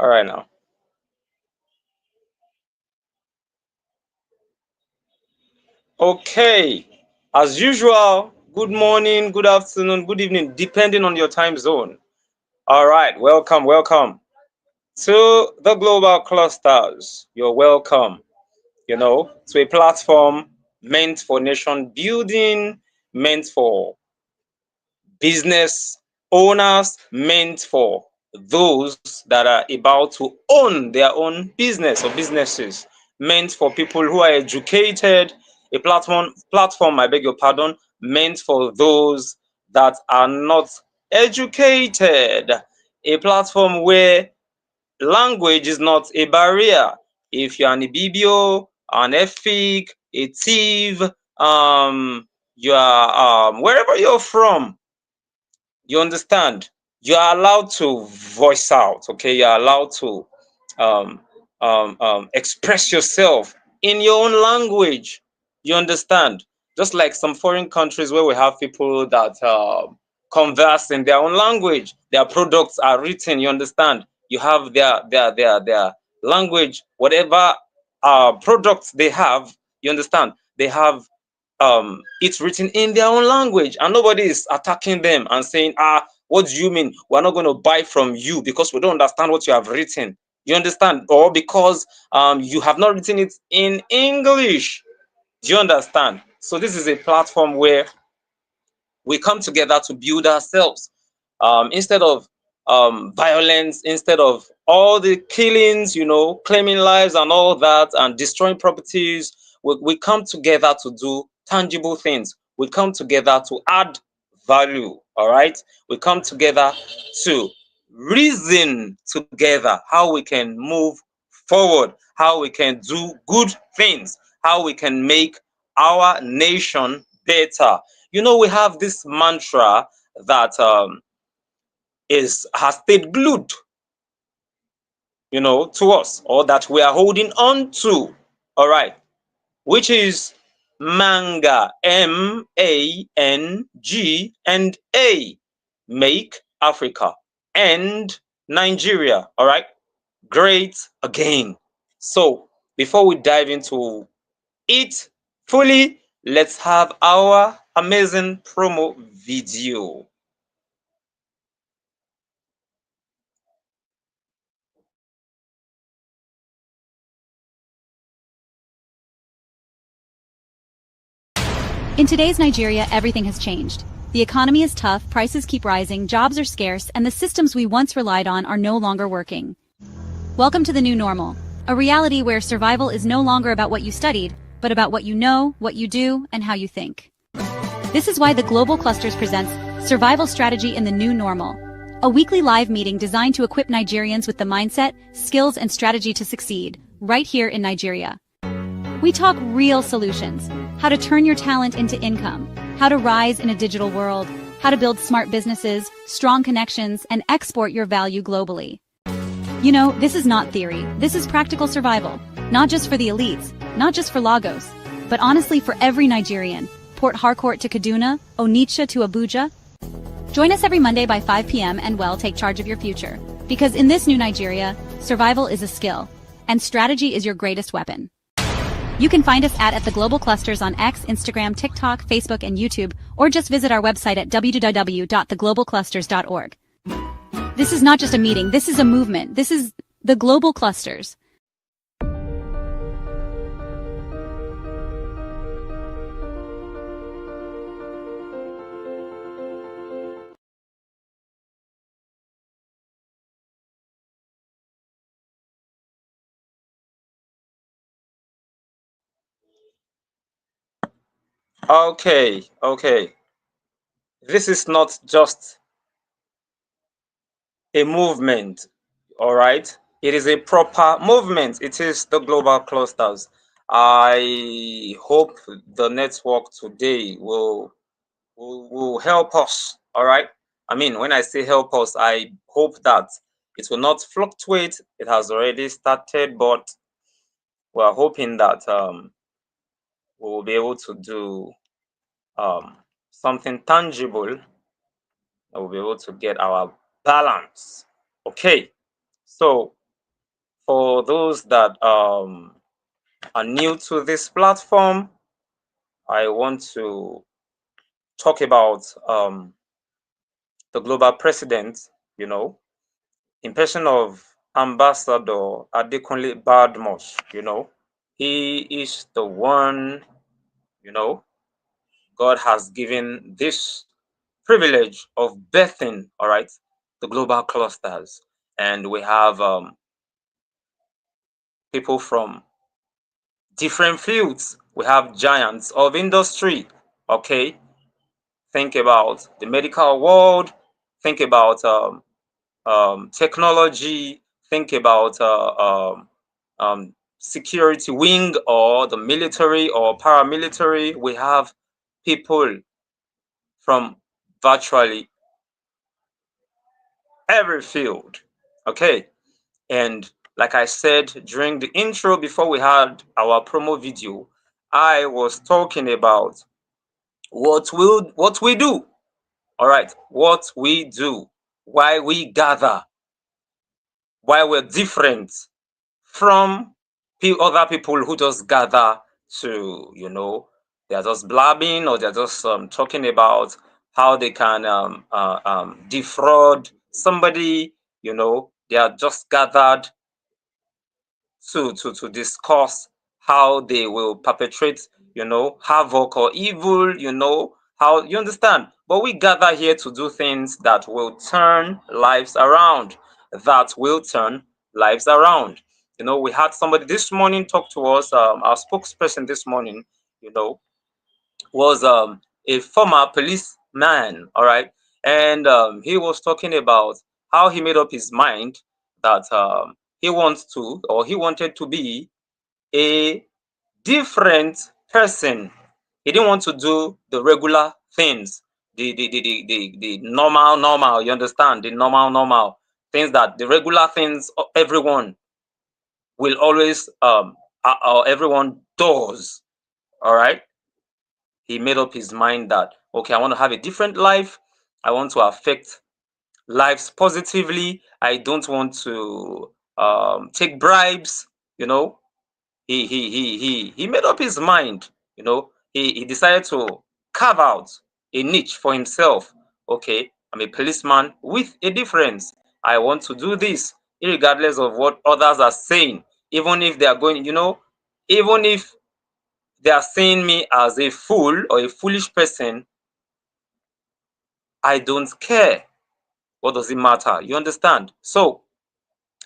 All right now. Okay. As usual, good morning, good afternoon, good evening, depending on your time zone. All right. Welcome to the Global Clusters. You're welcome, to a platform meant for nation building, meant for business owners, meant for those that are about to own their own business or businesses, meant for people who are educated, a platform, I beg your pardon, meant for those that are not educated, a platform where language is not a barrier. If you're an Ibibio, an Efik, a thief, you are wherever you're from, you understand, you are allowed to voice out. Okay, you are allowed to um, express yourself in your own language. You understand? Just like some foreign countries where we have people that converse in their own language, their products are written. You understand? You have their language, whatever products they have. You understand? They have it's written in their own language, and nobody is attacking them and saying, what do you mean we're not going to buy from you because we don't understand what you have written? You understand? Or because you have not written it in English. Do you understand? So this is a platform where we come together to build ourselves, instead of violence, instead of all the killings, claiming lives and all that, and destroying properties. We come together to do tangible things. We come together to add value. All right. We come together to reason together how we can move forward, how we can do good things, how we can make our nation better. We have this mantra that has stayed glued, to us, or that we are holding on to. All right, which is manga, MANG, and A, make Africa and Nigeria. All right, great again. So before we dive into it fully, let's have our amazing promo video. In today's Nigeria, everything has changed. The economy is tough, prices keep rising, jobs are scarce, and the systems we once relied on are no longer working. Welcome to the new normal, a reality where survival is no longer about what you studied, but about what you know, what you do, and how you think. This is why the Global Clusters presents Survival Strategy in the New Normal, a weekly live meeting designed to equip Nigerians with the mindset, skills, and strategy to succeed, right here in Nigeria. We talk real solutions, how to turn your talent into income, how to rise in a digital world, how to build smart businesses, strong connections, and export your value globally. This is not theory, this is practical survival, not just for the elites, not just for Lagos, but honestly for every Nigerian, Port Harcourt to Kaduna, Onitsha to Abuja. Join us every Monday by 5 p.m. and take charge of your future. Because in this new Nigeria, survival is a skill, and strategy is your greatest weapon. You can find us at the Global Clusters on X, Instagram, TikTok, Facebook, and YouTube, or just visit our website at www.theglobalclusters.org. This is not just a meeting, this is a movement. This is the Global Clusters. Okay. This is not just a movement, all right? It is a proper movement. It is the Global Clusters. I hope the network today will help us, all right? I mean, when I say help us, I hope that it will not fluctuate. It has already started, but we're hoping that we will be able to do something tangible. We'll be able to get our balance. Okay, so For those that are new to this platform, I want to talk about the global president, you know, in person of Ambassador Adekunle Badmus, he is the one, you know, God has given this privilege of birthing, all right, the global clusters. And we have people from different fields. We have giants of industry, okay? Think about the medical world, think about technology, think about security wing or the military or paramilitary. We have people from virtually every field. Okay. And like I said during the intro before we had our promo video, I was talking about what we do. All right, what we do, why we gather, why we're different from other people who just gather to, they're just blabbing or they're just talking about how they can defraud somebody, they are just gathered to discuss how they will perpetrate, havoc or evil, how you understand. But we gather here to do things that will turn lives around, that will turn lives around. We had somebody this morning talk to us, our spokesperson this morning, you know, was a former policeman, all right, and he was talking about how he made up his mind that he wants to or he wanted to be a different person. He didn't want to do the regular things, the normal, you understand, the normal things, that the regular things everyone will always or everyone does, all right. He made up his mind that, okay, I want to have a different life. I want to affect lives positively. I don't want to take bribes. You know, he made up his mind. He decided to carve out a niche for himself. Okay, I'm a policeman with a difference. I want to do this, regardless of what others are saying. Even if they are going, even if they are seeing me as a fool or a foolish person, I don't care. What does it matter? You understand? So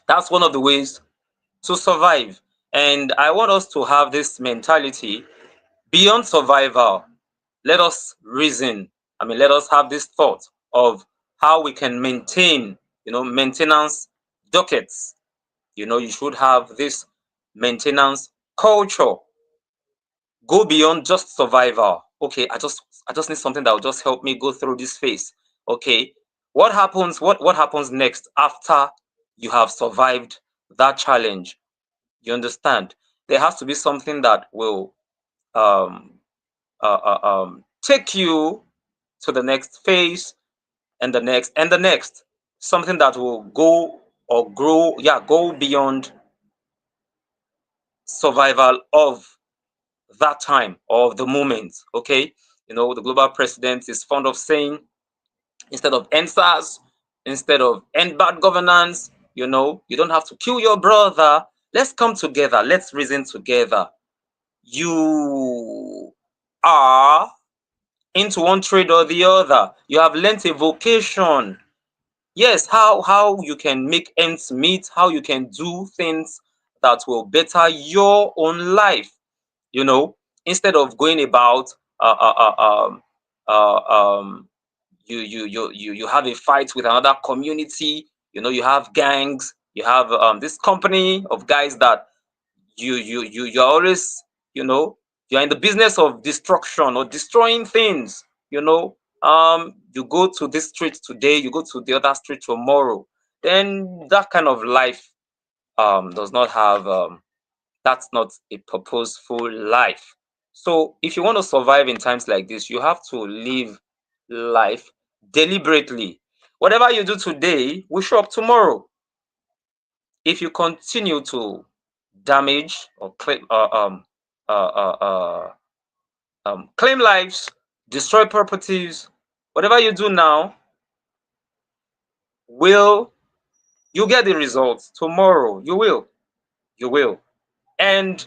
that's one of the ways to survive. And I want us to have this mentality beyond survival. Let us reason. Let us have this thought of how we can maintain, maintenance dockets. You should have this maintenance culture. Go beyond just survival. Okay, I just need something that will just help me go through this phase. Okay, what happens next after you have survived that challenge? You understand? There has to be something that will um, take you to the next phase and the next and the next. Something that will go or grow, yeah, go beyond survival of that time or of the moment. Okay, the global president is fond of saying, instead of answers, instead of end bad governance, you don't have to kill your brother. Let's come together, let's reason together. You are into one trade or the other, you have learnt a vocation. Yes, how you can make ends meet, how you can do things that will better your own life, you know, instead of going about uh, uh, uh, um, you have a fight with another community. You have gangs, you have this company of guys that you're always, you're in the business of destruction or destroying things. You go to this street today, you go to the other street tomorrow. Then that kind of life does not have that's not a purposeful life. So if you want to survive in times like this, you have to live life deliberately. Whatever you do today will show up tomorrow. if you continue to damage or claim lives, destroy properties, whatever you do now, will you get the results tomorrow? You will, and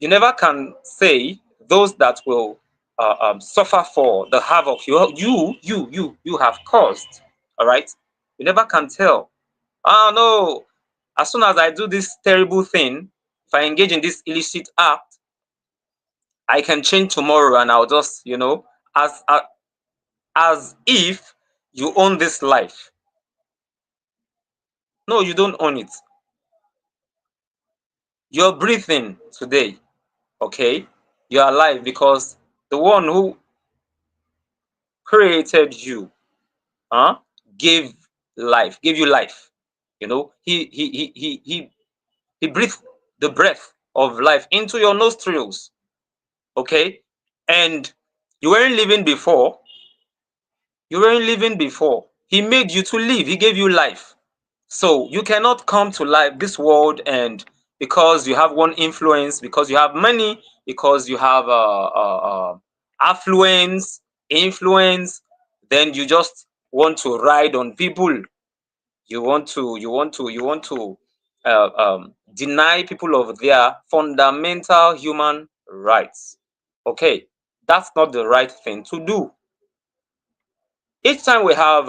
you never can say those that will suffer for the havoc you have caused. All right, you never can tell. Oh no! As soon as I do this terrible thing, if I engage in this illicit act, I can change tomorrow, and I'll just as as, as if you own this life. No, you don't own it. You're breathing today, okay? You're alive because the one who created you, huh, gave gave you life. He breathed the breath of life into your nostrils, okay? And you weren't living before. You weren't living before. He made you to live. He gave you life. So you cannot come to life, this world, and because you have one influence, because you have money, because you have affluence, influence, then you just want to ride on people. You want to deny people of their fundamental human rights. Okay, that's not the right thing to do. Each time we have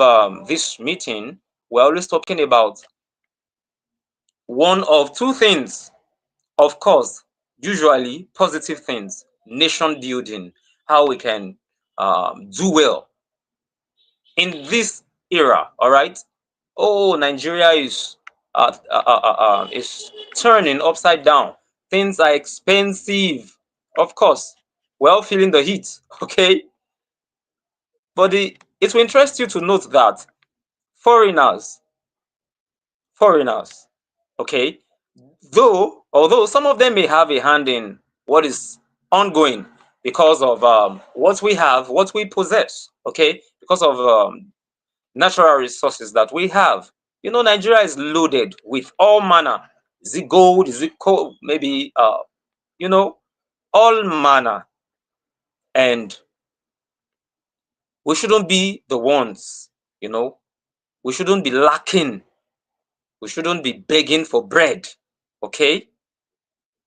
this meeting, we're always talking about one of two things. Of course, usually positive things, nation building, how we can do well in this era. All right. Oh, Nigeria is turning upside down. Things are expensive. Of course, we're all feeling the heat. Okay, but it will interest you to note that foreigners, foreigners, okay, although some of them may have a hand in what is ongoing because of what we have, what we possess, okay, because of natural resources that we have. Nigeria is loaded with all manner. Is it gold? Is it coal? Maybe you know all manner, and we shouldn't be the ones. you know we shouldn't be lacking. We shouldn't be begging for bread, okay.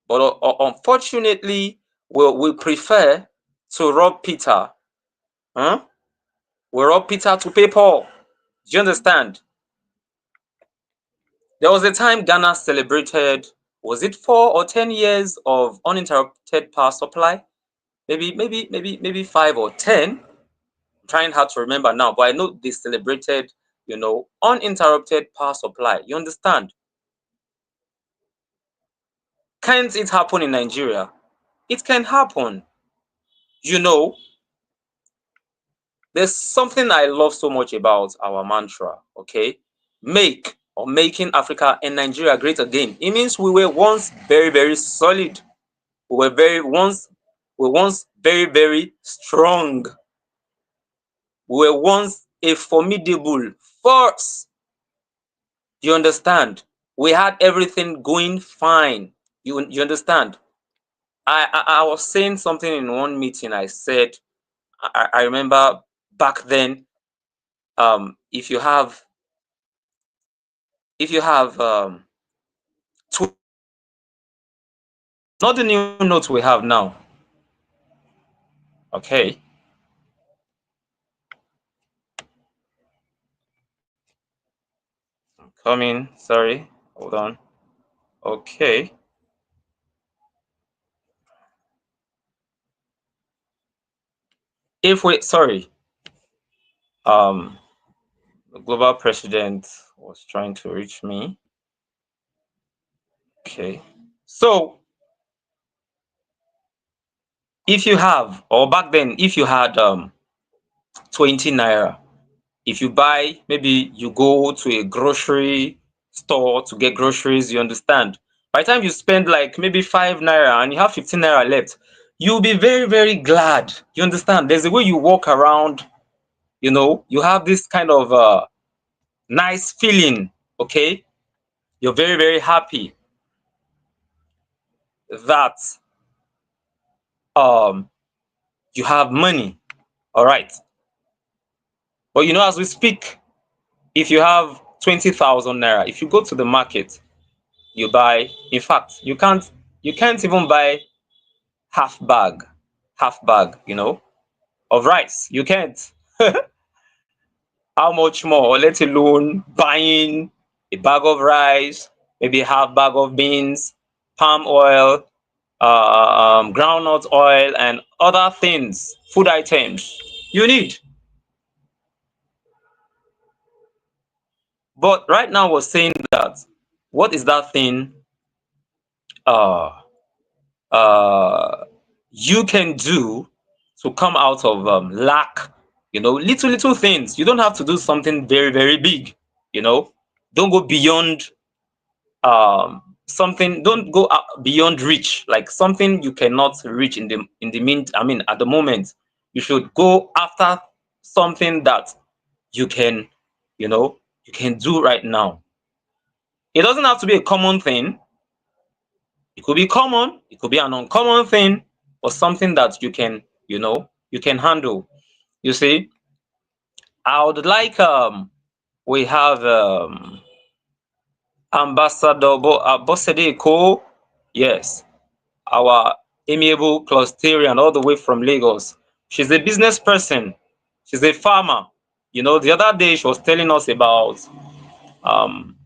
But unfortunately, we prefer to rob Peter. Huh? We rob Peter to pay Paul. Do you understand? There was a time Ghana celebrated, was it 4 or 10 years of uninterrupted power supply? Maybe 5 or 10. I'm trying hard to remember now, but I know they celebrated, uninterrupted power supply. You understand? Can't it happen in Nigeria? It can happen. You know, There's something I love so much about our mantra, okay? Make or making Africa and Nigeria great again. It means we were once very, very solid. We were once very, very strong. We were once a formidable force. You understand? We had everything going fine. You understand? I was saying something in one meeting. I said, I remember back then, if you have tw- not the new notes we have now. Okay, I'm coming. Sorry, hold on. Okay, if we sorry, um, the global president was trying to reach me. Okay, so if you have, or back then, if you had 20 naira, if you buy, maybe you go to a grocery store to get groceries, you understand. By the time you spend like maybe 5 naira and you have 15 naira left, you'll be very, very glad. You understand? There's a way you walk around, you have this kind of nice feeling, okay? You're very, very happy that um you have money. All right. But you know, as we speak, if you have 20,000 naira, if you go to the market, you buy, in fact, you can't even buy half bag, of rice. You can't. How much more, let alone buying a bag of rice, maybe half bag of beans, palm oil, groundnut oil, and other things, food items you need. But right now we're saying that what is that thing uh uh you can do to come out of lack, little little things. You don't have to do something very, very big, you know. Don't go beyond something, don't go beyond reach, like something you cannot reach in the mean I mean at the moment. You should go after something that you can, you can do right now. It doesn't have to be a common thing. It could be common, it could be an uncommon thing, or something that you can handle. You see, I would like we have Ambassador Bosede Ko. Yes, our amiable clustarian all the way from Lagos. She's a business person. She's a farmer. The other day um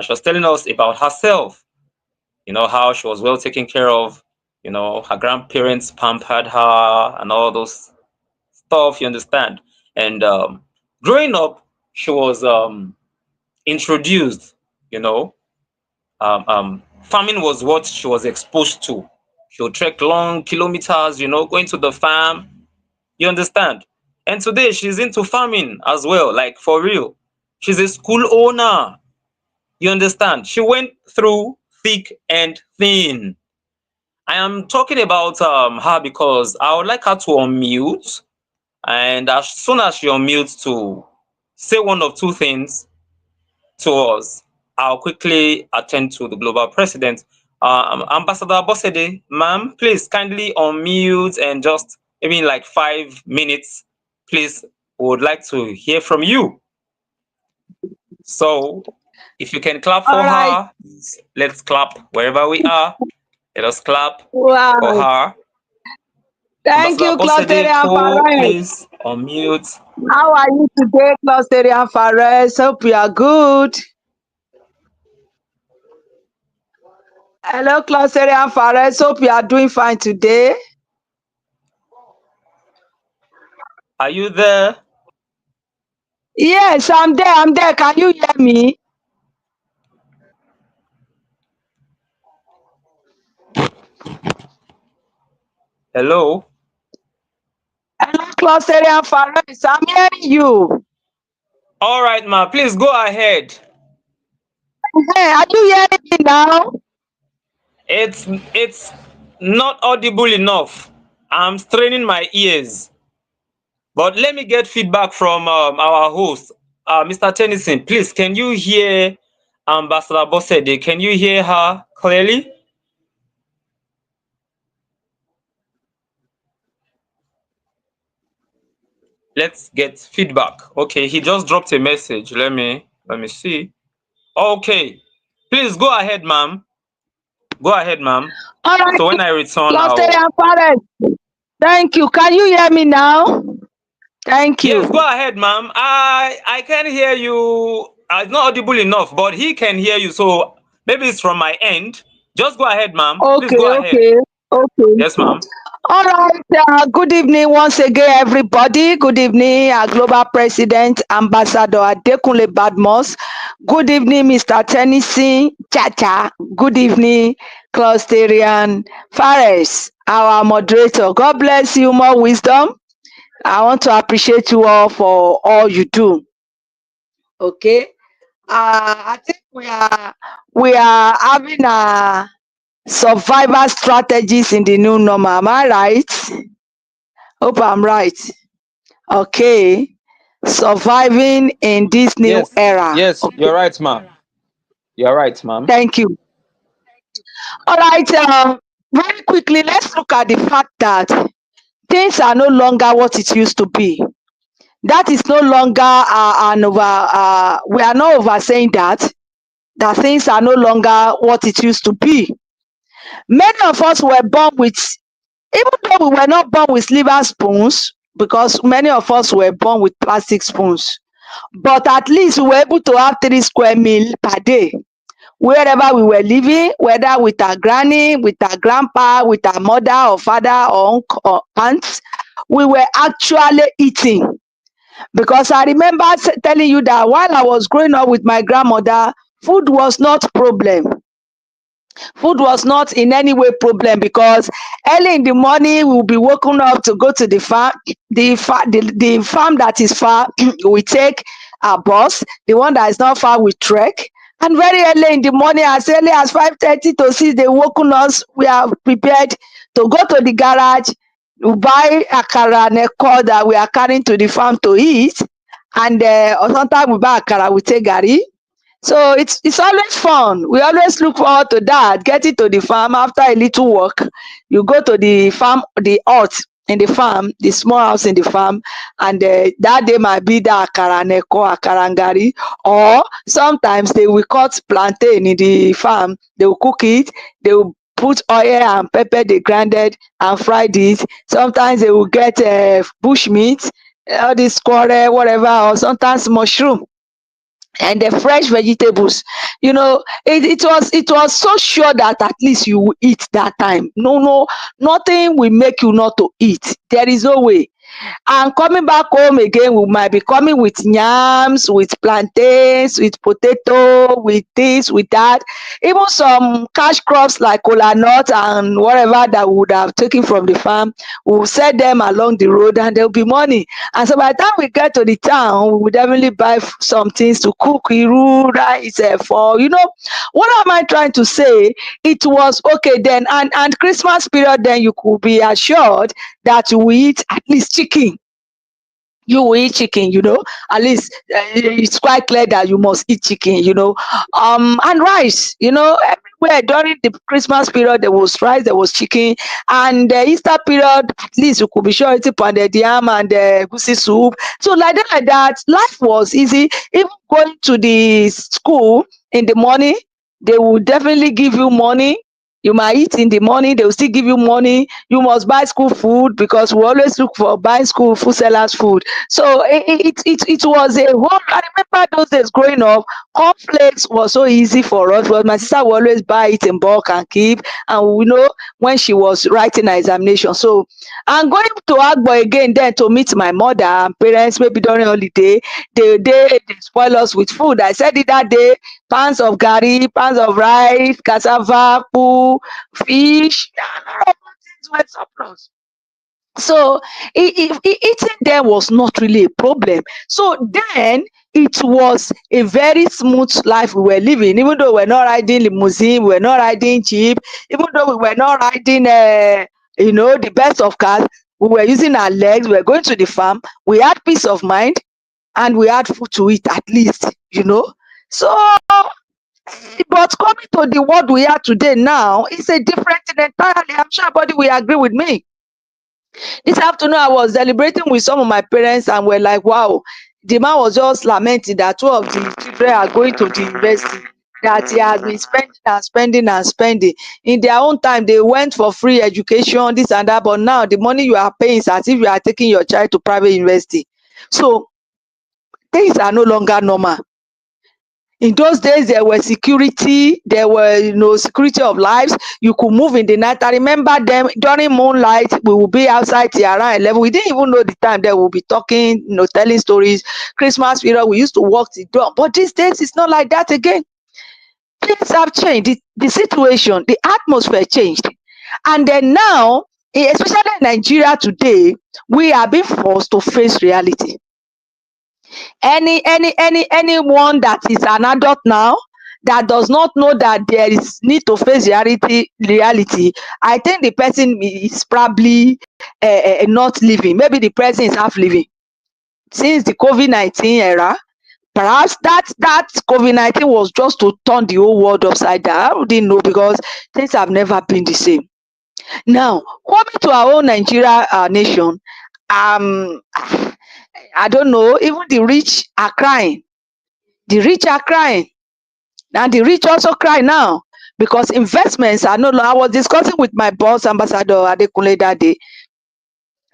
she was telling us about herself. How she was well taken care of. Her grandparents pampered her and all those stuff. You understand? And growing up, she was introduced. You know, Farming was what she was exposed to. She would trek long kilometers, going to the farm. You understand? And today she's into farming as well, like for real. She's a school owner. You understand? She went through thick and thin. I am talking about her because I would like her to unmute, and as soon as she unmutes to say one of two things to us, I'll quickly attend to the global president. Ambassador Bosede, ma'am, please kindly unmute and just maybe in like 5 minutes, please, we would like to hear from you. So if you can clap All for right. her, let's clap wherever we are. Let us clap for Wow. her. Thank Ambassador you, Bosede Clusterian Co, Fares. please unmute. How are you today, Clusterian Fares? Hope you are good. Hello, Clusterian Fares. Hope you are doing fine today. Are you there? Yes, I'm there. I'm there. Can you hear me? Hello? Hello, Clusterian Fares. I'm hearing you. All right, ma, please go ahead. Hey, are you hearing me now? It's not audible enough. I'm straining my ears. But let me get feedback from our host, Mr. Tennyson. Please, can you hear Ambassador Bosede? Can you hear her clearly? Let's get feedback. Okay, he just dropped a message. Let me see. Okay, please go ahead, ma'am. Go ahead, ma'am. All right, So when I return, I'll. Clusterian Fares. Thank you. Can you hear me now? Thank Yes, you. go ahead, ma'am. I can hear you. It's not audible enough, but he can hear you. So maybe it's from my end. Just go ahead, ma'am. Please Okay, go ahead. okay, okay. Yes, ma'am. All right. Good evening once again, everybody. Good evening, our Global President, Ambassador Adekunle Badmos. Good evening, Mr. Tennessee Chacha. Good evening, Clusterian Fares, our moderator. God bless you, more wisdom. I want to appreciate you all for all you do. Okay. I think we are having a survival strategies in the new normal. Am I right? Hope I'm right. Okay. Surviving in this new Yes, era. yes, Okay. you're right, ma'am. You're right, ma'am. Thank you. All right. Very quickly, let's look at the fact that things are no longer what it used to be. That is no longer an over. We are not over saying that things are no longer what it used to be. Many of us were born with, even though we were not born with silver spoons, because many of us were born with plastic spoons, but at least we were able to have 3 square meal per day wherever we were living, whether with our granny, with our grandpa, with our mother or father or uncle or aunts. We were actually eating, because I remember telling you that while I was growing up with my grandmother, food was not problem. Food was not in any way problem, because early in the morning we will be woken up to go to the farm. The farm that is far, we take our bus. The one that is not far, we trek. And very early in the morning, as early as 5:30 to 6, they woken us. We are prepared to go to the garage, we buy akara and eko that we are carrying to the farm to eat. And or sometimes we buy akara, we take garri. So it's always fun. We always look forward to that. Getting to the farm after a little walk, you go to the farm, the hut in the farm, the small house in the farm, and that day might be the akara neko, akarangari, or sometimes they will cut plantain in the farm. They will cook it. They will put oil and pepper they grinded and fried it. Sometimes they will get bush meat, all this squirrel, whatever, or sometimes mushroom and the fresh vegetables. It was so sure that at least you will eat that time. No, nothing will make you not to eat. There is no way. And coming back home again, we might be coming with yams, with plantains, with potato, with this, with that. Even some cash crops like kola nut and whatever that we would have taken from the farm, we will sell them along the road and there will be money. And so by the time we get to the town, we will definitely buy some things to cook, iru, rice, for, what am I trying to say? It was okay then. And Christmas period, then you could be assured that you will eat at least chicken. You will eat chicken, at least it's quite clear that you must eat chicken, and rice, everywhere during the Christmas period there was rice, there was chicken. And the Easter period, at least you could be sure eating pounded yam and goosey soup. So like that, life was easy. Even going to the school in the morning, they will definitely give you money. You might eat in the morning, they will still give you money. You must buy school food, because we always look for buying school food sellers food. So it was a whole. I remember those days growing up, cornflakes was so easy for us. But my sister would always buy it in bulk and keep. And we know when she was writing her examination. So I'm going to Agbo again then to meet my mother and parents, maybe during holiday. They spoil us with food. I said it that day. Pounds of garri, pounds of rice, cassava, poo, fish, and a lot of things were surplus. So eating there was not really a problem. So then it was a very smooth life we were living, even though we were not riding limousine, we were not riding jeep, even though we were not riding the best of cars. We were using our legs, we were going to the farm, we had peace of mind, and we had food to eat at least. So, but coming to the world we are today now, it's a different thing entirely. I'm sure everybody will agree with me. This afternoon, I was celebrating with some of my parents, and we're like, wow, the man was just lamenting that 2 of the children are going to the university, that he has been spending and spending and spending. In their own time, they went for free education, this and that, but now the money you are paying is as if you are taking your child to private university. So things are no longer normal. In those days, there were security, there were security of lives. You could move in the night. I remember them during moonlight, we would be outside till around 11. We didn't even know the time. They would be talking, telling stories. Christmas period, we used to walk the dog. But these days, it's not like that again. Things have changed. The situation, the atmosphere changed. And then now, especially in Nigeria today, we are being forced to face reality. Anyone that is an adult now that does not know that there is need to face reality, I think the person is probably not living. Maybe the person is half living. Since the COVID-19 era, Perhaps that COVID-19 was just to turn the whole world upside down. I didn't know, because things have never been the same. Now, coming to our own Nigeria nation, I don't know, even the rich are crying. The rich are crying. And the rich also cry now, because investments are no longer. I was discussing with my boss, Ambassador Adekunle, that day,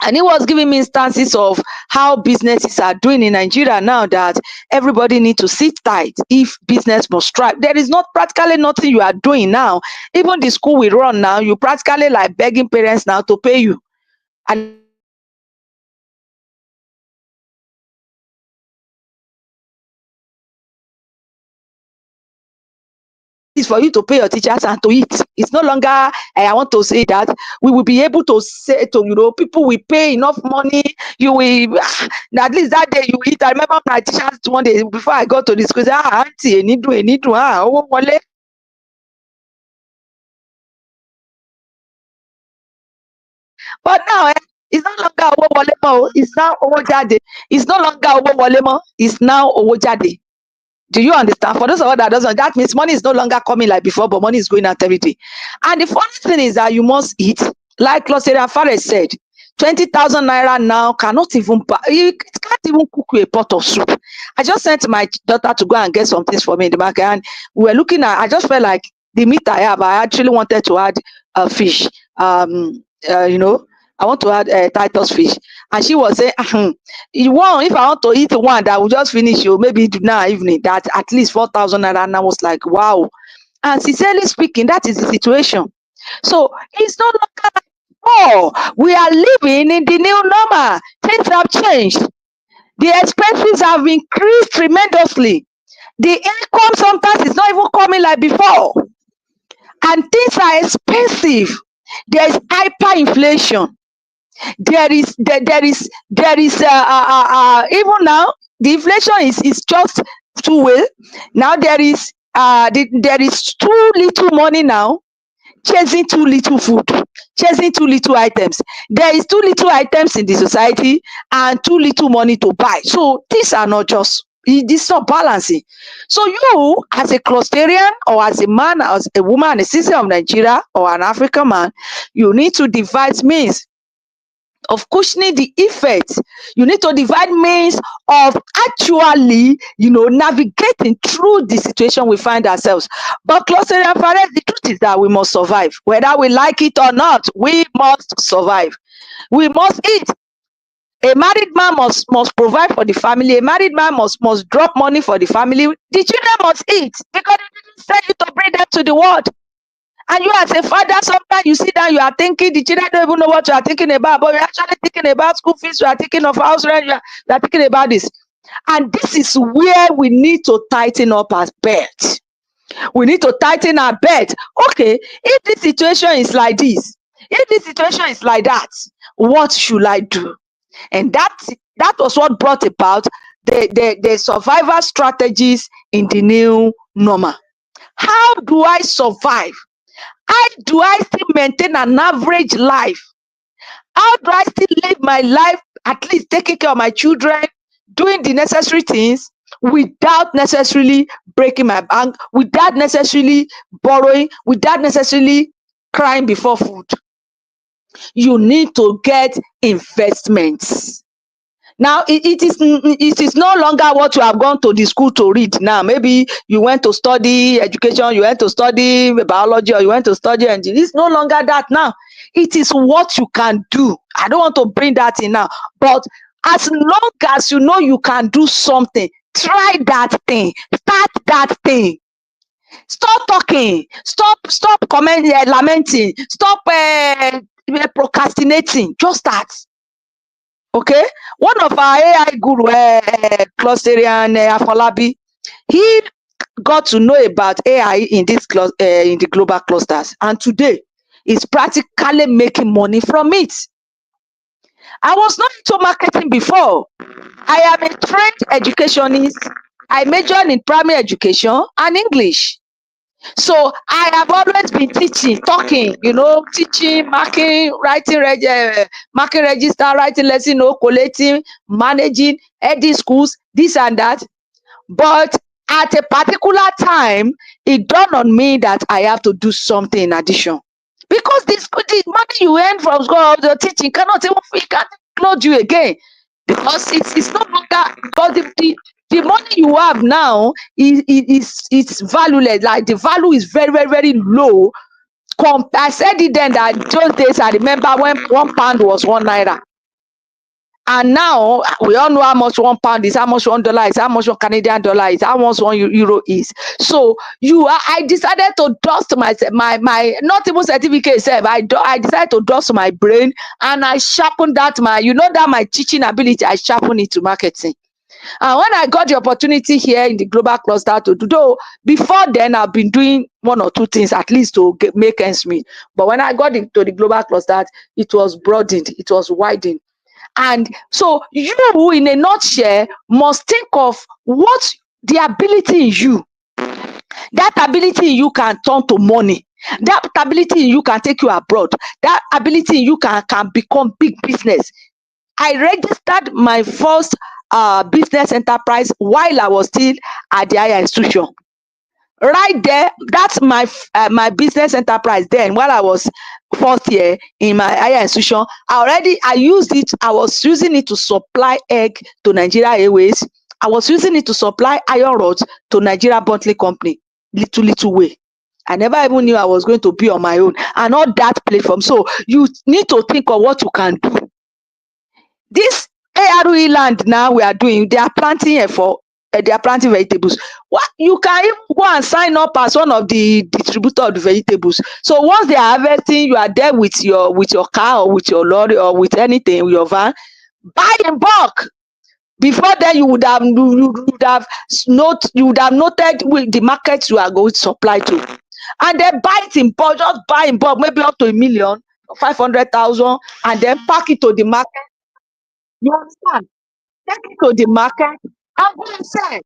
and he was giving me instances of how businesses are doing in Nigeria now, that everybody need to sit tight if business must strive. There is not practically nothing you are doing now. Even the school we run now, you practically like begging parents now to pay you. And if you don't pay your teachers, you are begging them to pay you. And this is where is for you to pay your teachers and to eat. It's no longer, I want to say that we will be able to say to, people will pay enough money. You will, at least that day you eat. I remember my teachers one day before I got to the school, say, auntie, owó wọlé. But now, it's no longer owó wọlé mọ́. It's now owó jáde. It's no longer owó wọlé mọ́. It's now owó jáde. Do you understand? For those of us that doesn't, that means money is no longer coming like before, but money is going out every day. And the funny thing is that you must eat. Like Closeria Fares said, 20,000 naira now cannot even buy, it can't even cook you a pot of soup. I just sent my daughter to go and get some things for me in the market, and we were looking at, I just felt like the meat I have, I actually wanted to add a fish. I want to add Titus fish. And she was saying, if I want to eat one that will just finish, maybe now evening, that at least 4,000 naira. And I was like, wow. And sincerely speaking, that is the situation. So it's no longer like, we are living in the new normal. Things have changed. The expenses have increased tremendously. The income sometimes is not even coming like before. And things are expensive. There is hyperinflation. There is even now the inflation is just two way. Now there is too little money now, chasing too little food, chasing too little items. There is too little items in the society and too little money to buy. So these are not just, this not balancing. So you, as a clusterian, or as a man, as a woman, a citizen of Nigeria, or an African man, you need to devise means of cushioning the effects. You need to divide means of actually, navigating through the situation we find ourselves. But closer and far, the truth is that we must survive. Whether we like it or not, we must survive. We must eat. A married man must provide for the family. A married man must drop money for the family. The children must eat, because they didn't send you to bring them to the world. And you as a father, sometimes you sit down, you are thinking, the children don't even know what you are thinking about, but you're actually thinking about school fees, you are thinking of house rent, you are thinking about this. And this is where we need to tighten up our belt. We need to tighten our belt. Okay, if this situation is like this, if this situation is like that, what should I do? And that was what brought about the survival strategies in the new normal. How do I survive? How do I still maintain an average life? How do I still live my life, at least taking care of my children, doing the necessary things without necessarily breaking my bank, without necessarily borrowing, without necessarily crying before food? You need to get investments. Now it is no longer what you have gone to the school to read. Now maybe you went to study education, you went to study biology, or you went to study engineering. It's no longer that now. It is what you can do. I don't want to bring that in now, but as long as you know you can do something, try that thing, start that thing. Stop talking, stop lamenting, stop procrastinating. Just start. Okay, one of our AI guru, Closterian Afolabi, he got to know about AI in in the global clusters, and today is practically making money from it. I was not into marketing before. I am a trained educationist. I majored in primary education and English. So I have always been teaching, talking, teaching, marking, writing, marking register, writing lesson, collating, managing, heading schools, this and that. But at a particular time, it dawned on me that I have to do something in addition. Because the money you earn from school, the teaching cannot even it can't clothe you again. Because it's no longer because the money you have now is it's valueless. Like the value is very, very, very low. I said it then that those days I remember when 1 pound was 1 naira. And now we all know how much 1 pound is, how much $1 is, how much $1 Canadian is, how much €1 is. So I decided to dust my not even certificate itself. I decided to dust my brain and I sharpened that that my teaching ability. I sharpened it to marketing. And when I got the opportunity here in the global cluster to do, though before then I've been doing one or two things at least to make ends meet. But when I got into the global cluster, it was broadened, it was widened. And so you, in a nutshell, must think of what the ability in you. That ability in you can turn to money. That ability in you can take you abroad. That ability in you can become big business. I registered my first business enterprise while I was still at the higher institution. Right there, that's my business enterprise. Then while I was fourth year in my higher institution, I used it. I was using it to supply egg to Nigeria Airways. I was using it to supply iron rods to Nigeria Bottling Company. Little way. I never even knew I was going to be on my own and all that platform. So you need to think of what you can do. This ARE land now we are doing, they are planting they are planting vegetables. What you can even go and sign up as one of the distributor of the vegetables. So once they are harvesting, you are there with your car or with your lorry or with anything, with your van, buy in bulk. Before then, you would have noted with the market you are going to supply to, and then buy it in bulk. Just buy in bulk, maybe up to 1 million, 500,000, and then pack it to the market. You understand? Take it to the market and go and sell.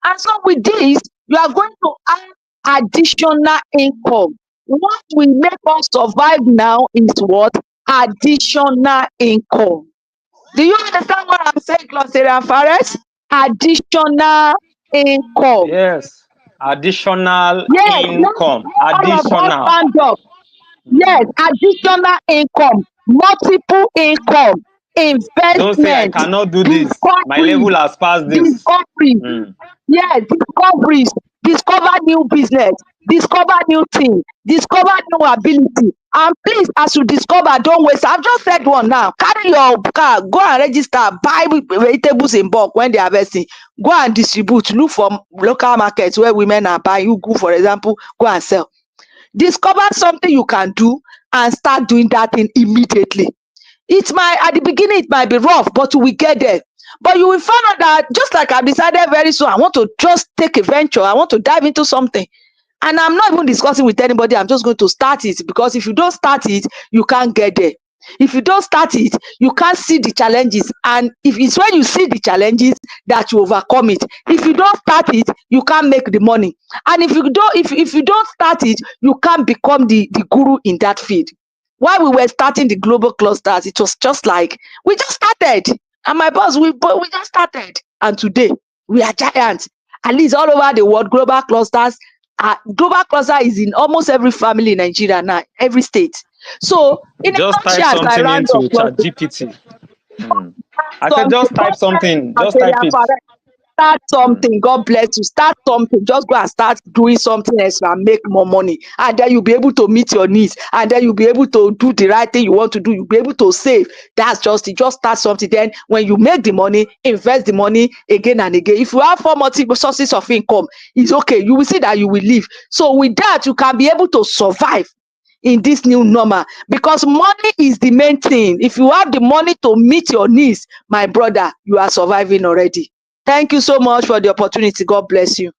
And so with this, you are going to have additional income. What will make us survive now is what? Additional income. Do you understand what I'm saying, Glossarian Fares? Additional income. Yes. Additional Yes, income. all of us Additional. stand up. Yes, additional income, multiple income, Don't say I investment, cannot do this. My discoveries, level has passed this. discoveries. Mm. Yes, discoveries, discover new business, discover new thing, discover new ability. And please, as you discover, don't waste. I've just said one now. Carry your car, go and register, buy vegetables in bulk when they are harvesting. Go and distribute. Look for local markets where women are buying. You go, for example, go and sell. Discover something you can do and start doing that thing immediately. At the beginning it might be rough, but we get there. But you will find out that just like I've decided very soon, I want to just take a venture, I want to dive into something. And I'm not even discussing with anybody, I'm just going to start it, because if you don't start it, you can't get there. If you don't start it, you can't see the challenges. And if it's when you see the challenges that you overcome it. If you don't start it, you can't make the money. And if you don't start it, you can't become the guru in that field. While we were starting the global clusters, it was just like we just started. And my boss, we just started. And today we are giants. At least all over the world, global cluster is in almost every family in Nigeria now, every state. So in a Just type nutshell, as I something round up, into ChatGPT. Mm. I said something. just type something. Just type it. Start Mm. something. God bless you. Start something. Just go and start doing something else and make more money. And then you'll be able to meet your needs. And then you'll be able to do the right thing you want to do. You'll be able to save. That's just it. Just start something. Then when you make the money, invest the money again and again. If you have 4 multiple sources of income, it's okay. You will see that you will live. So with that, you can be able to survive in this new normal, because money is the main thing. If you have the money to meet your needs, my brother, you are surviving already. Thank you so much for the opportunity. God bless you.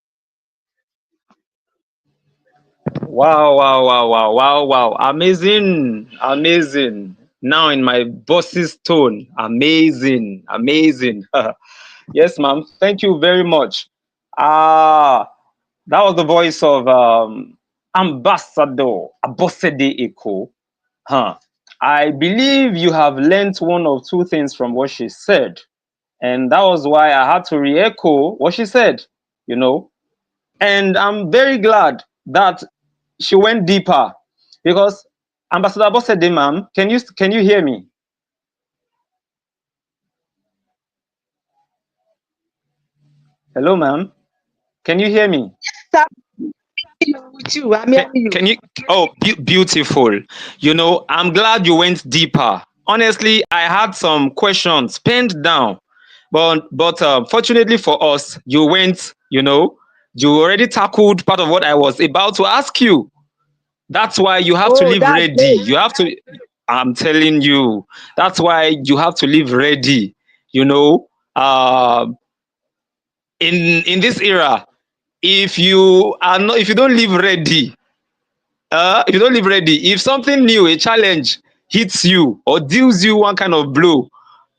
Wow, wow, wow, wow, wow, wow. Amazing. Amazing. Now in my boss's tone. Amazing. Amazing. Yes, ma'am. Thank you very much. That was the voice of Ambassador Abosede Eko. Huh. I believe you have learnt one or two things from what she said. And that was why I had to re-echo what she said, you know. And I'm very glad that she went deeper because Ambassador Bosede, ma'am, can you hear me? Hello, ma'am. Can you hear me? With you, I'm Can, hearing you. can you? Oh, beautiful. You know, I'm glad you went deeper. Honestly, I had some questions penned down, but fortunately for us, you went. You know, you already tackled part of what I was about to ask you. That's why you have to Oh, live that's ready. great. You have to. I'm telling you. That's why you have to live ready. You know, in this era, if you don't live ready, if you don't live ready, if something new, a challenge hits you or deals you one kind of blow,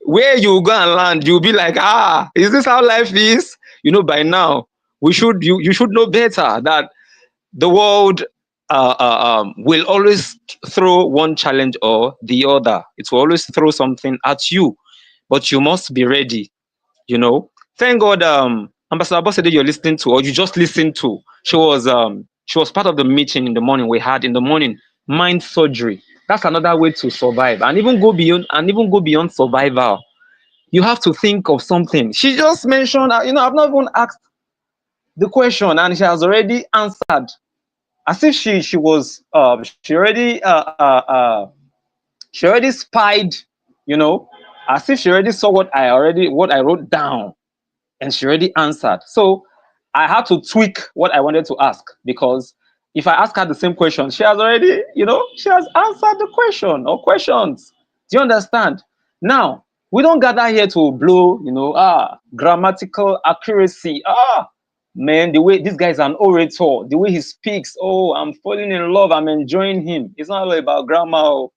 where you go and land, you'll be like, is this how life is? You know, by now, you should know better that the world will always throw one challenge or the other. It will always throw something at you, but you must be ready. You know, thank God, Ambassador Bosede, you're listening to, or you just listened to. She was part of the meeting in the morning we had in the morning. Mind surgery. That's another way to survive, and even go beyond survival. You have to think of something. She just mentioned, I've not even asked the question, and she has already answered, as if she already spied, you know, as if she already saw what I wrote down, and she already answered. So I had to tweak what I wanted to ask, because if I ask her the same question, she has answered the question or questions. Do you understand? Now, we don't gather here to blow, grammatical accuracy. Man, the way this guy is an orator, the way he speaks, oh, I'm falling in love, I'm enjoying him. It's not all about grammar. Oh.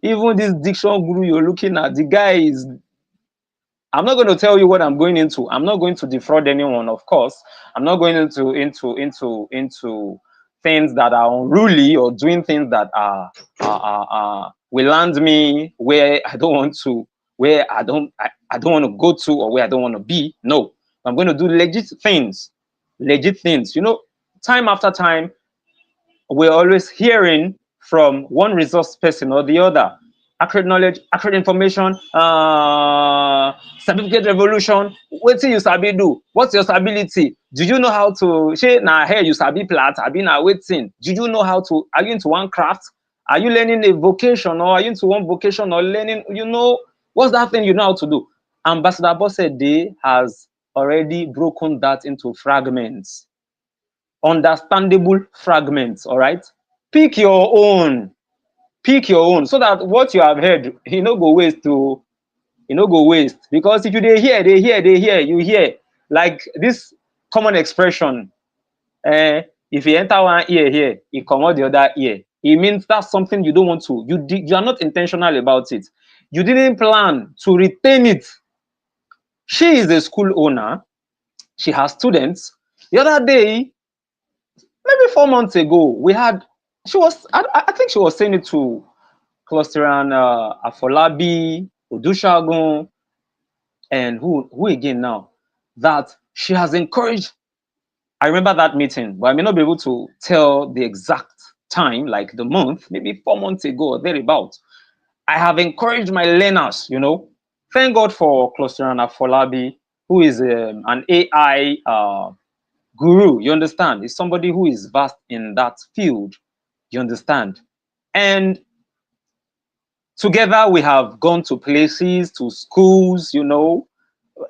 Even this diction guru you're looking at, the guy is, I'm not going to tell you what I'm going into. I'm not going to defraud anyone, of course. I'm not going into things that are unruly, or doing things that will land me where I don't want to, I don't want to go to, or where I don't want to be. No, I'm going to do legit things. Legit things. You know, time after time, we're always hearing from one resource person or the other. Accurate knowledge, accurate information, certificate revolution. What do you sabi do? What's your stability? Do you know how to shey na hair you sabi plat? Abi na wetin? Do you know how to, are you into one craft? Are you learning a vocation, or are you into one vocation, or learning, what's that thing you know how to do? Ambassador Bosede has already broken that into fragments, understandable fragments. All right, pick your own, so that what you have heard, no go waste. Because if you you hear, like this common expression, if you enter one ear here, you come out the other ear. It means that's something you don't want to, you are not intentional about it, you didn't plan to retain it. She is a school owner, she has students. The other day, maybe 4 months ago, I think she was saying it to Clusteran, Afolabi, Odushagun, and who again now, that she has encouraged. I remember that meeting, but I may not be able to tell the exact time, like the month, maybe 4 months ago or thereabout. I have encouraged my learners, Thank God for Clusteran Afolabi, who is an AI guru. You understand? He's somebody who is vast in that field. You understand? And together we have gone to places, to schools,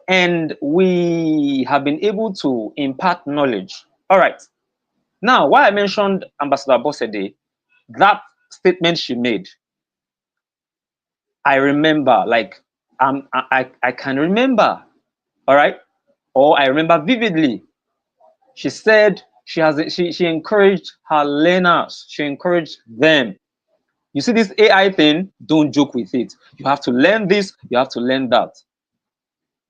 and we have been able to impart knowledge. All right. Now, why I mentioned Ambassador Bosede, that statement she made, I remember, like, I can remember, all right, or I remember vividly. She said she encouraged her learners, she encouraged them. You see this AI thing, don't joke with it. You have to learn this, you have to learn that.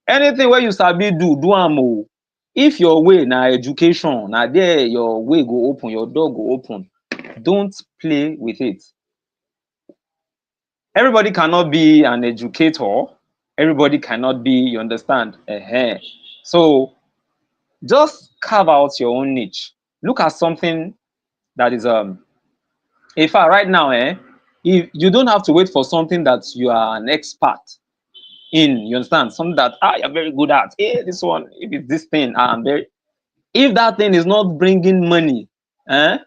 Anything where you sabi do am o. If your way na education, na there your way go open, your door go open. Don't play with it. Everybody cannot be an educator. Everybody cannot be, you understand? So just carve out your own niche. Look at something that is in fact right now, if you don't have to wait for something that you are an expert in, you understand? Something that you're very good at. Hey, this one, if it's this thing, I'm very, if that thing is not bringing money, if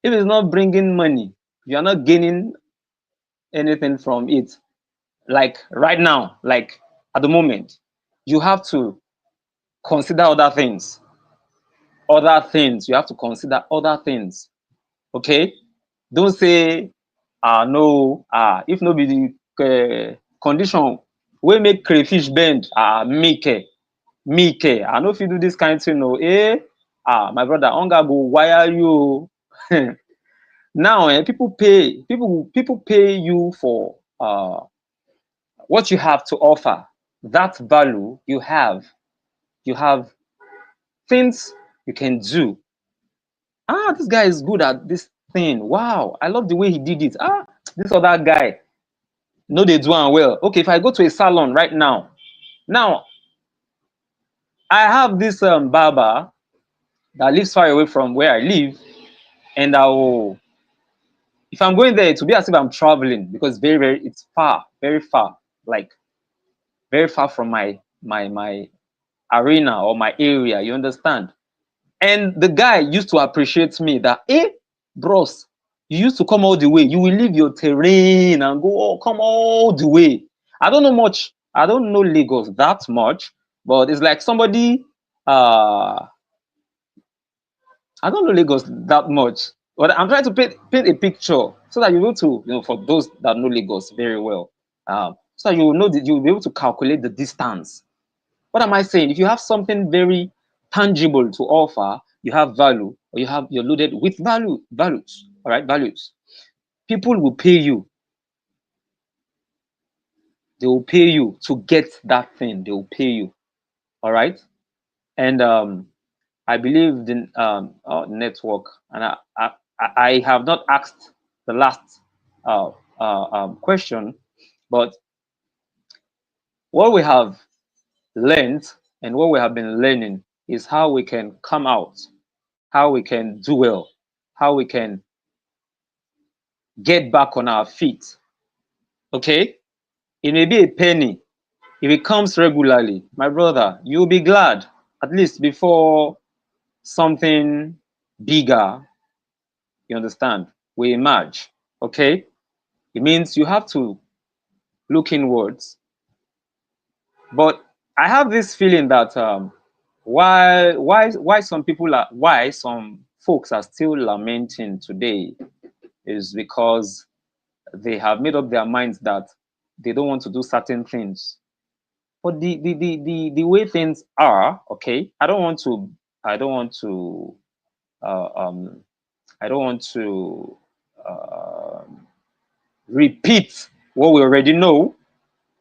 it's not bringing money, you're not gaining anything from it. Like right now, like at the moment, you have to consider other things. Other things. You have to consider other things. Okay? Don't say, no, if no be the condition wey make crayfish bend, I no fit do this kind of thing. No, my brother, hunger go wire you. Now, people pay you for what you have to offer. That value you have things you can do. This guy is good at this thing. Wow, I love the way he did it. This other guy, no, they do am well. Okay, if I go to a salon right now, I have this barber that lives far away from where I live, and I will, if I'm going there, it will be as if I'm traveling because it's far, very far, like very far from my arena or my area. You understand? And the guy used to appreciate me that, bros, you used to come all the way. You will leave your terrain and go, come all the way. I don't know much. I don't know Lagos that much, but it's like somebody, I don't know Lagos that much. But I'm trying to paint a picture so that you will to, for those that know Lagos very well, so that you will know that you will be able to calculate the distance. What am I saying? If you have something very tangible to offer, you have value, or you're loaded with values. All right, values. People will pay you. They will pay you to get that thing. They will pay you. All right. And I believe in network, and I have not asked the last question, but what we have learned and what we have been learning is how we can come out, how we can do well, how we can get back on our feet. Okay? It may be a penny. If it comes regularly, my brother, you'll be glad, at least before something bigger, you understand, will emerge. Okay? It means you have to look inwards. But I have this feeling that why some folks are still lamenting today is because they have made up their minds that they don't want to do certain things. But the way things are, okay, I don't want to uh, um I don't want to uh, repeat what we already know,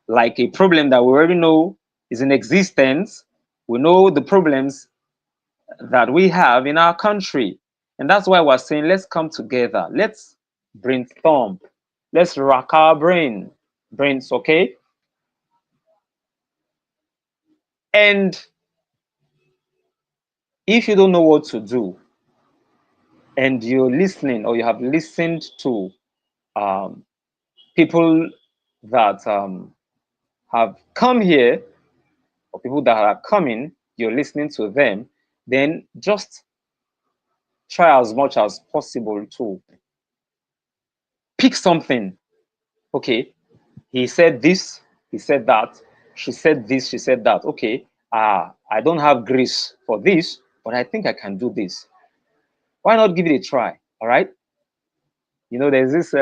like a problem that we already know is in existence. We know the problems that we have in our country. And that's why we're saying, let's come together. Let's brainstorm. Let's rack our brains, okay? And if you don't know what to do, and you're listening or you have listened to um, people that have come here or people that are coming, you're listening to them, then just try as much as possible to pick something. Okay, he said this, he said that, she said this, she said that. Okay, I don't have grace for this, but I think I can do this. Why not give it a try? All right. There's this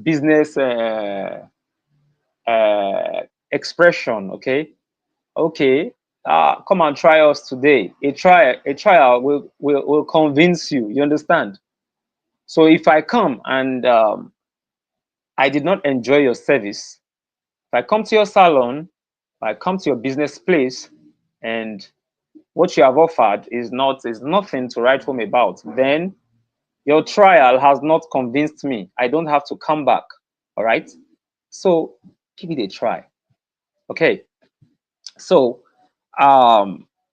business expression. Okay, come and try us today. A trial will convince you. You understand? So if I come and I did not enjoy your service, if I come to your salon, if I come to your business place, and what you have offered is nothing to write home about, then your trial has not convinced me. I don't have to come back. All right. So give it a try. Okay, so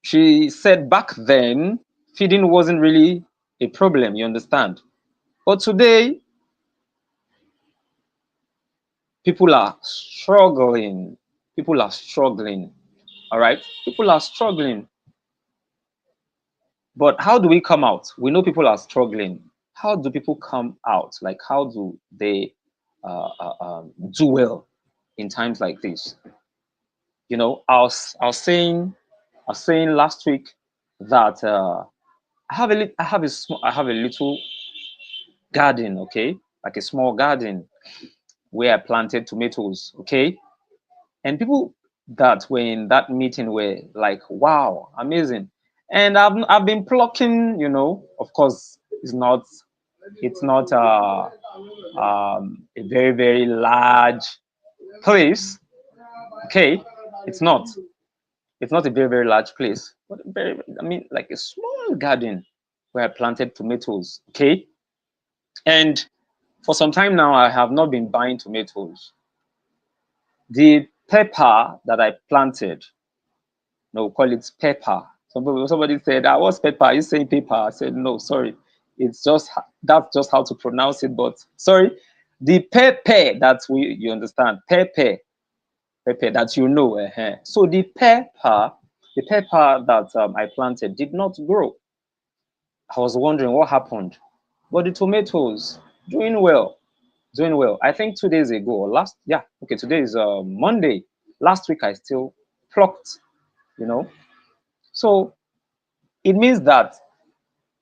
she said back then feeding wasn't really a problem, you understand? But today, people are struggling. People are struggling. All right, people are struggling. But how do we come out? We know people are struggling. How do people come out? Like, how do they do well in times like this? You know, I was saying last week that I have a little garden, okay, like a small garden where I planted tomatoes, okay, and people that were in that meeting were like, "Wow, amazing!" And I've been plucking, you know. Of course, it's not a very large place, okay. It's not it's not a very large place, but very, I mean, like a small garden where I planted tomatoes, okay. And for some time now, I have not been buying tomatoes. The pepper that I planted, no, call it pepper. Somebody said, "Ah, what's pepper? Are you saying paper?" I said, "No, sorry. It's just that's just how to pronounce it." But sorry, the pepper that you understand, pepper that you know. So the pepper that I planted did not grow. I was wondering what happened, but the tomatoes doing well, doing well. I think 2 days ago or last, yeah, okay, today is Monday. Last week I still plucked, you know. So it means that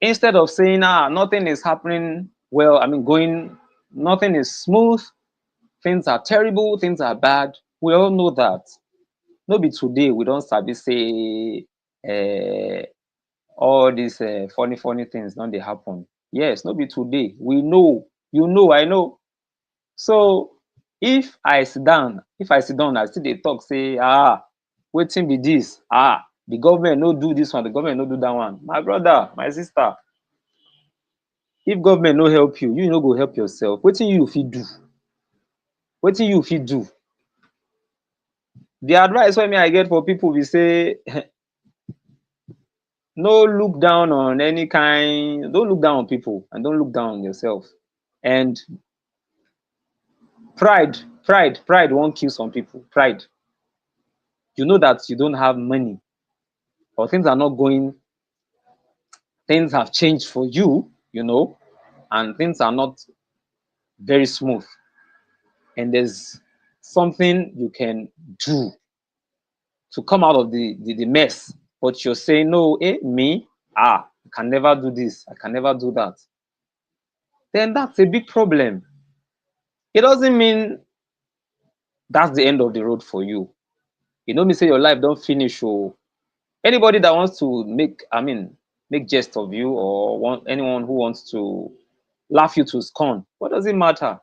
instead of saying, nothing is happening well, I mean, nothing is smooth, things are terrible, things are bad, we all know that. No be today we don't sabi say all these funny things don't they happen. Yes, no be today. We know, you know, I know. So if I sit down, I still dey talk say, wetin be this? The government no do this one, the government no do that one. My brother, my sister, if government no help you, you no go help yourself. Wetin you fit do? Wetin you fit do? The advice wey me I get for people be say, no look down on any kind, don't look down on people and don't look down on yourself. And pride won't kill some people. Pride. You know that you don't have money or things are not going, things have changed for you, you know, and things are not very smooth. And there's something you can do to come out of the mess. But you're saying, no, me, I can never do this, I can never do that. Then that's a big problem. It doesn't mean that's the end of the road for you. You know me say your life don't finish. Oh, anybody that wants to make jest of you or anyone who wants to laugh you to scorn, what does it matter?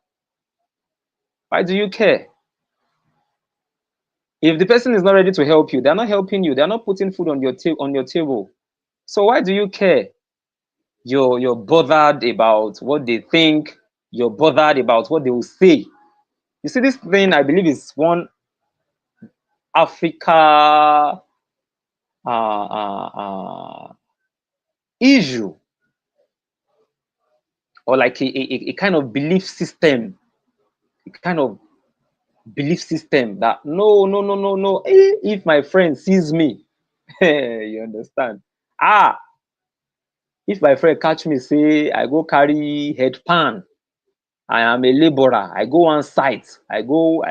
Why do you care? If the person is not ready to help you, they're not helping you, they're not putting food on your table. So why do you care? You're bothered about what they think, you're bothered about what they will say. You see, this thing I believe is one Africa issue, or like a kind of belief system, a kind of belief system that no. If my friend sees me, you understand? If my friend catch me say I go carry head pan, I am a laborer, I go on site, I go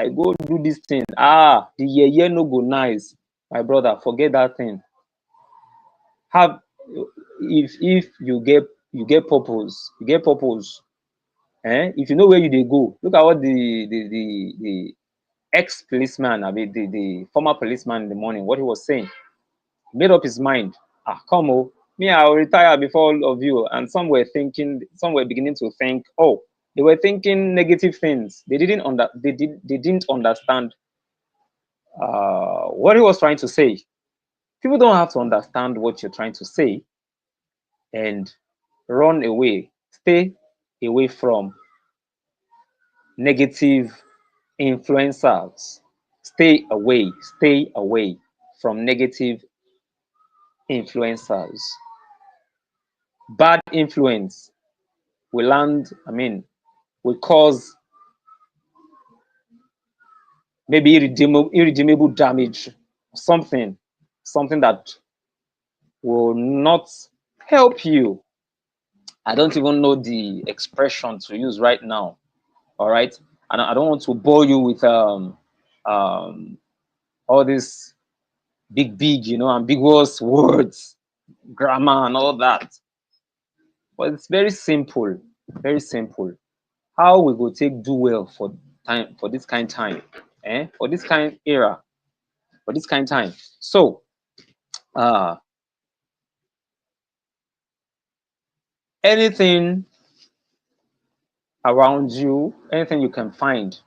do this thing. The year no go nice. My brother, forget that thing. Have if you get purpose, you get purpose. If you know where you dey go, look at what the ex policeman, I mean the former policeman in the morning, what he was saying. He made up his mind. Come on, me, I will retire before all of you. And some were beginning to think, oh, they were thinking negative things. They didn't understand what he was trying to say. People don't have to understand what you're trying to say and run away, stay away from negative influencers. stay away from negative influencers. Bad influence will will cause maybe irredeemable damage, something, something that will not help you. I don't even know the expression to use right now. All right, and I don't want to bore you with um, all these big, ambiguous words, grammar, and all that. But it's very simple, very simple. How we go take do well for this kind time, for this kind era, for this kind time. So, uh, anything around you, anything you can find.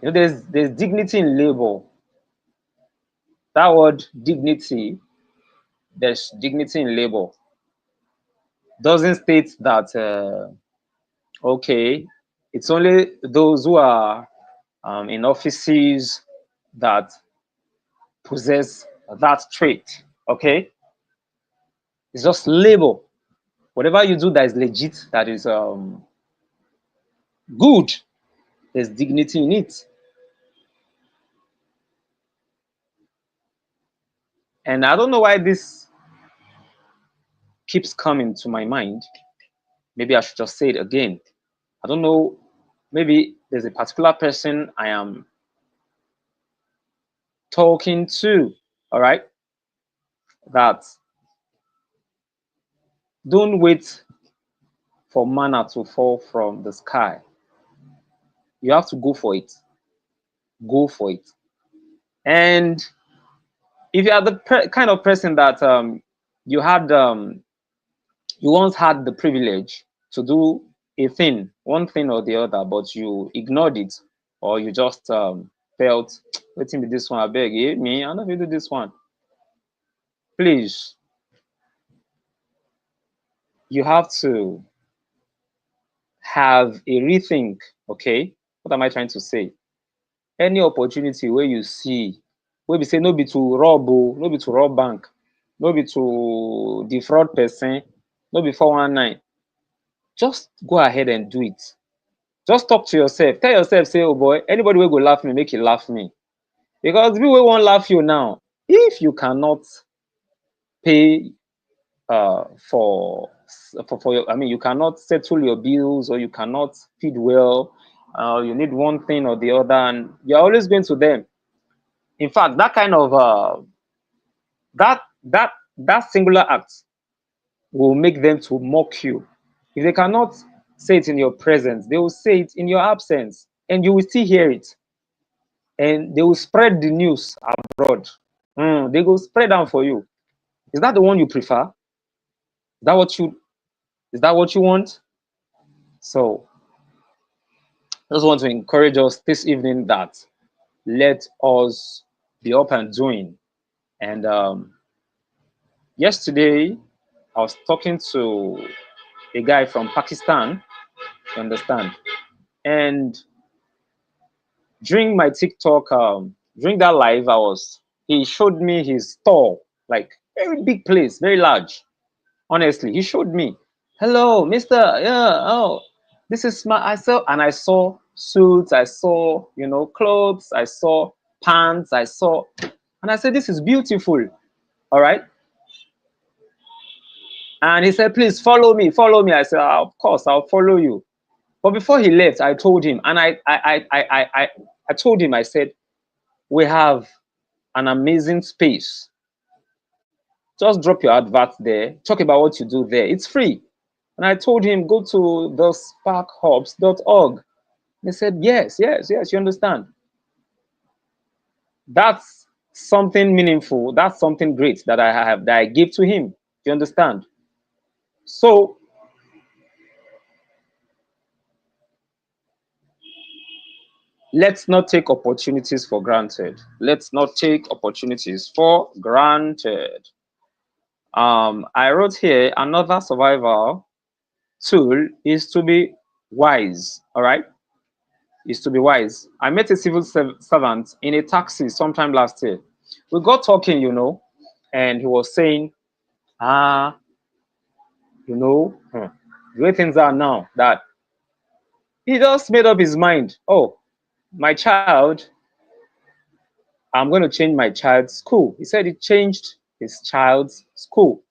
There's dignity in labor. That word dignity, there's dignity in labor. Doesn't state that okay, it's only those who are in offices that possess that trait. Okay, it's just labor. Whatever you do that is legit, that is good, there's dignity in it. And I don't know why this keeps coming to my mind. Maybe I should just say it again. I don't know. Maybe there's a particular person I am talking to, all right, that don't wait for manna to fall from the sky. You have to go for it. Go for it. And if you are the kind of person that you had, you once had the privilege to do a thing, one thing or the other, but you ignored it, or you just felt, waiting with this one, I beg, me, I don't do this one. Please, you have to have a rethink. Okay, what am I trying to say? Any opportunity where you see, where we say no be to rob, no be to rob bank, no be to defraud person, no be 419, just go ahead and do it. Just talk to yourself, tell yourself, say, oh boy, anybody will go laugh me, make you laugh me. Because people won't laugh you now. If you cannot pay for your, you cannot settle your bills, or you cannot feed well, you need one thing or the other, and you're always going to them. In fact, that kind of that singular act will make them to mock you. If they cannot say it in your presence, they will say it in your absence, and you will still hear it, and they will spread the news abroad. They will spread them for you. Is that the one you prefer? Is that what you want? So I just want to encourage us this evening that let us be up and doing. And yesterday, I was talking to a guy from Pakistan, you understand? And during my TikTok, during that live, he showed me his store, like very big place, very large. Honestly, he showed me, hello, Mister. Yeah, oh, this is my. I saw suits, I saw clothes, I saw pants, and I said, this is beautiful. All right. And he said, please follow me, follow me. I said, of course, I'll follow you. But before he left, I told him, and I told him, I said, we have an amazing space. Just drop your advert there, talk about what you do there. It's free. And I told him, go to the sparkhubs.org. They said, yes, yes, yes, you understand. That's something meaningful. That's something great that I give to him. You understand? So let's not take opportunities for granted. Let's not take opportunities for granted. I wrote here, another survival tool is to be wise. All right. is to be wise. I met a civil servant in a taxi sometime last year. We got talking, and he was saying, ah, the way things are now, that he just made up his mind. Oh, my child, I'm going to change my child's school. He said he changed his child's school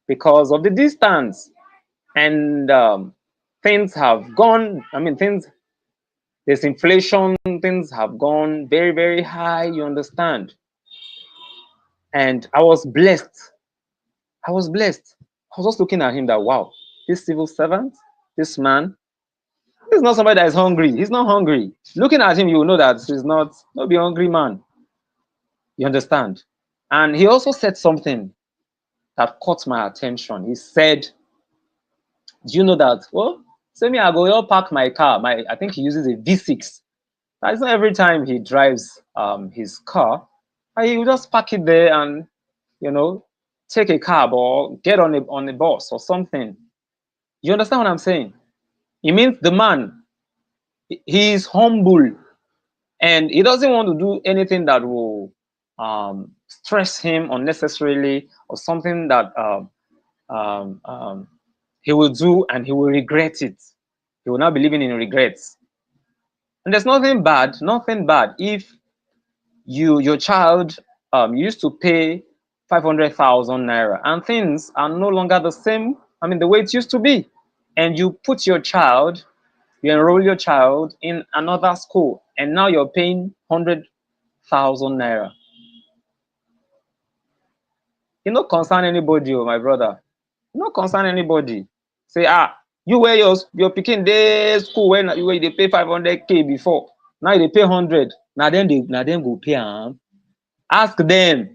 because of the distance. And things have gone, there's inflation, things have gone very, very high, you understand. And I was blessed. I was blessed. I was just looking at him that, wow, this civil servant, this man, he's not somebody that is hungry. He's not hungry. Looking at him, you will know that he's not be a hungry man. You understand? And he also said something that caught my attention. He said, do you know that? Well, say me, I go help park my car. I think he uses a V6. That's not every time he drives his car. He will just park it there and, take a cab or get on a bus or something. You understand what I'm saying? It means the man, he is humble and he doesn't want to do anything that will stress him unnecessarily or something that he will do and he will regret it. He will not be living in regrets. And there's nothing bad if your child used to pay 500,000 naira and things are no longer the same, the way it used to be, and you enroll your child in another school and now you're paying 100,000 naira. You not concern anybody, oh my brother. You not concern anybody. Say, you wear your pikin dey school when you dey pay 500k before, now you dey pay 100. Now then go pay am. Ask them.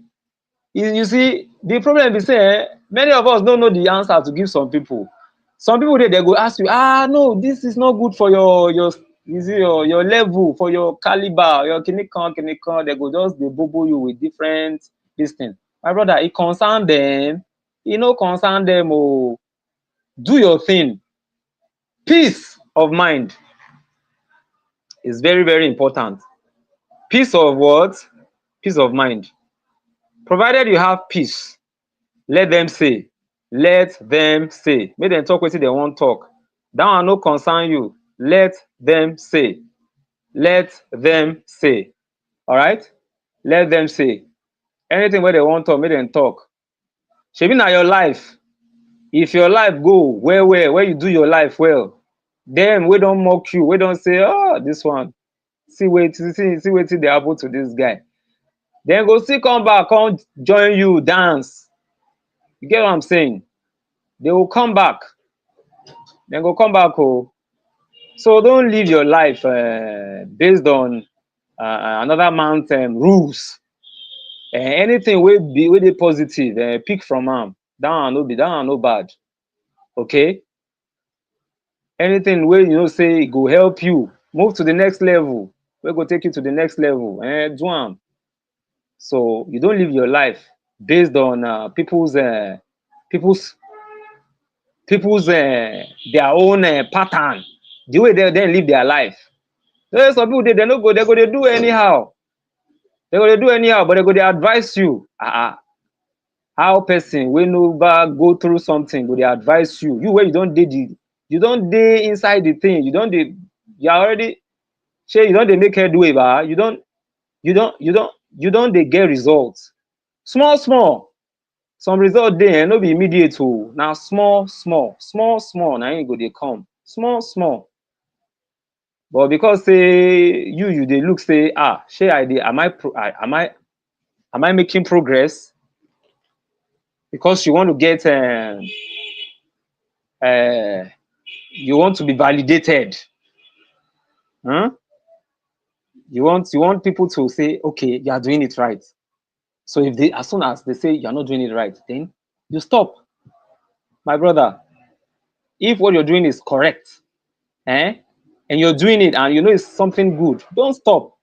You see, the problem is say many of us don't know the answer to give some people. Some people they go ask you, no, this is not good for your level, for your caliber, your kinikon. They go just they bobo you with different this thing. My brother, it concern them. You know, concern them. Oh, do your thing. Peace of mind is very, very important. Peace of what? Peace of mind. Provided you have peace, let them say. Let them say. Make them talk wetin they wan talk. That one no concern you. Let them say. Let them say. All right? Let them say. Anything wey they wan talk, make them talk. Shebi na your life. If your life go well, where you do your life well, them wey don mock you, wey don say, this one, see wetin dey happen to this guy. Then go still come back, come join you dance. You get what I'm saying? They will come back. Then go come back. Oh, so don't live your life based on another man's rules. Anything wey dey positive, pick from am. That one no bad. Okay. Anything wey you know say go help you move to the next level, wey go take you to the next level, do am. So you don't live your life based on people's their own pattern, the way they live their life. There's some people they no go, they go they do anyhow. They go they do anyhow, but they go they advise you. How person wey never go through something go they advise you. You where you don't dey inside the thing. You are already say you don't they make headway, but you don't they get results. Small. Some result there no be immediate. Now small. Now you go they come small. But because say you they look say shey I dey am I making progress? Because you want to get you want to be validated. You want people to say, okay, you are doing it right. So as soon as they say you're not doing it right, then you stop. My brother, if what you're doing is correct, and you're doing it and you know it's something good, don't stop.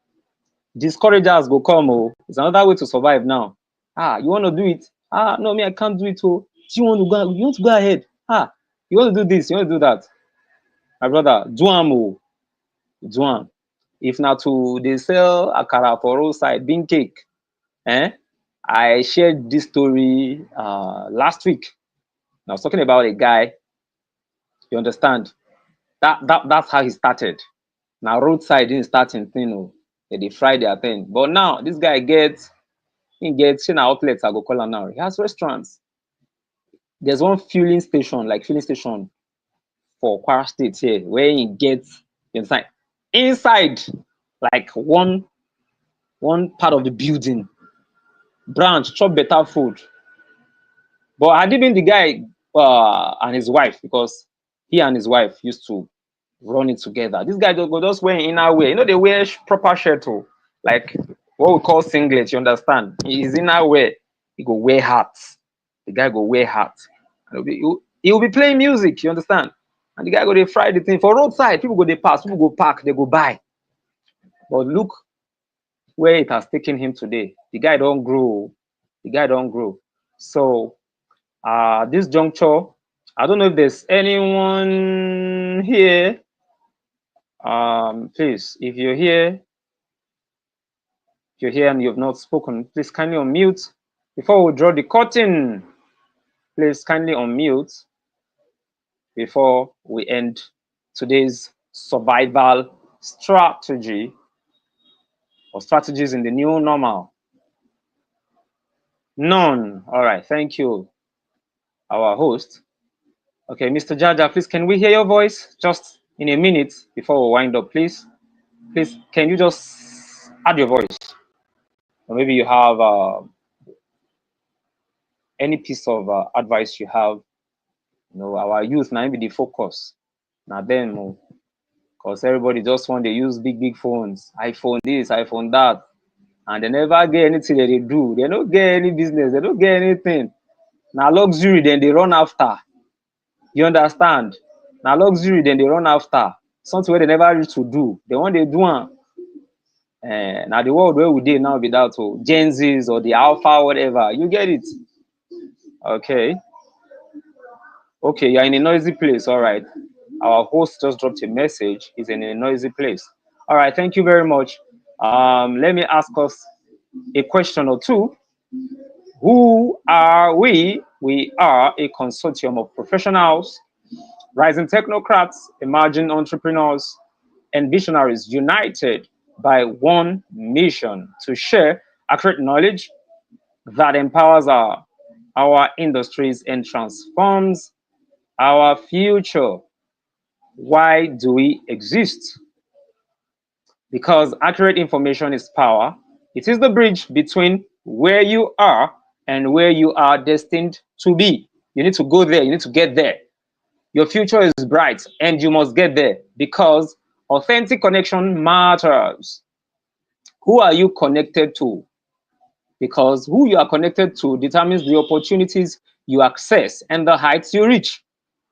Discouragers will come. Oh, it's another way to survive now. You want to do it? No, me, I can't do it. Oh, you want to go ahead? You want to do this, you want to do that. My brother, do am. Do am. If not to they sell akara for roadside, bean cake. I shared this story last week. I was talking about a guy, you understand? That's how he started. Now roadside didn't start in thing, they fry their thing. But now this guy gets outlets, I go call him now. He has restaurants. There's one filling station for Kwara State here, where he gets inside like one part of the building, branch, chop better food. But had it been the guy and his wife, because he and his wife used to run it together. This guy go just wear inner wear. You know, they wear proper shirt too, like what we call singlet. You understand? He's inner wear. He go wear hats. The guy go wear hats. He will be playing music. You understand? And the guy go they fry the thing for roadside. People go they pass. People go park. They go buy. But look where it has taken him today. The guy don't grow. The guy don't grow. So this juncture, I don't know if there's anyone here. Please, if you're here and you've not spoken, please kindly unmute. Before we draw the curtain, please kindly unmute before we end today's survival strategy or strategies in the new normal. None. All right, thank you, our host. Okay, Mr. Jaja, please, can we hear your voice just in a minute before we wind up, please? Please, can you just add your voice? Or maybe you have any piece of advice you have. Our youth now be the focus. Now then, because everybody just want to use big phones, iPhone this, iPhone that, and they never get anything that they do. They don't get any business. They don't get anything. Now luxury, then they run after. You understand? Now luxury, then they run after something where they never used to do. They want to do one. Now the world where we did now without Gen Zs or the Alpha, whatever. You get it? Okay. Okay, you're in a noisy place. All right. Our host just dropped a message. He's in a noisy place. All right. Thank you very much. Let me ask us a question or two. Who are we? We are a consortium of professionals, rising technocrats, emerging entrepreneurs, and visionaries united by one mission to share accurate knowledge that empowers our industries and transforms our future. Why do we exist? Because accurate information is power. It is the bridge between where you are and where you are destined to be. You need to go there. You need to get there. Your future is bright and you must get there because authentic connection matters. Who are you connected to? Because who you are connected to determines the opportunities you access and the heights you reach.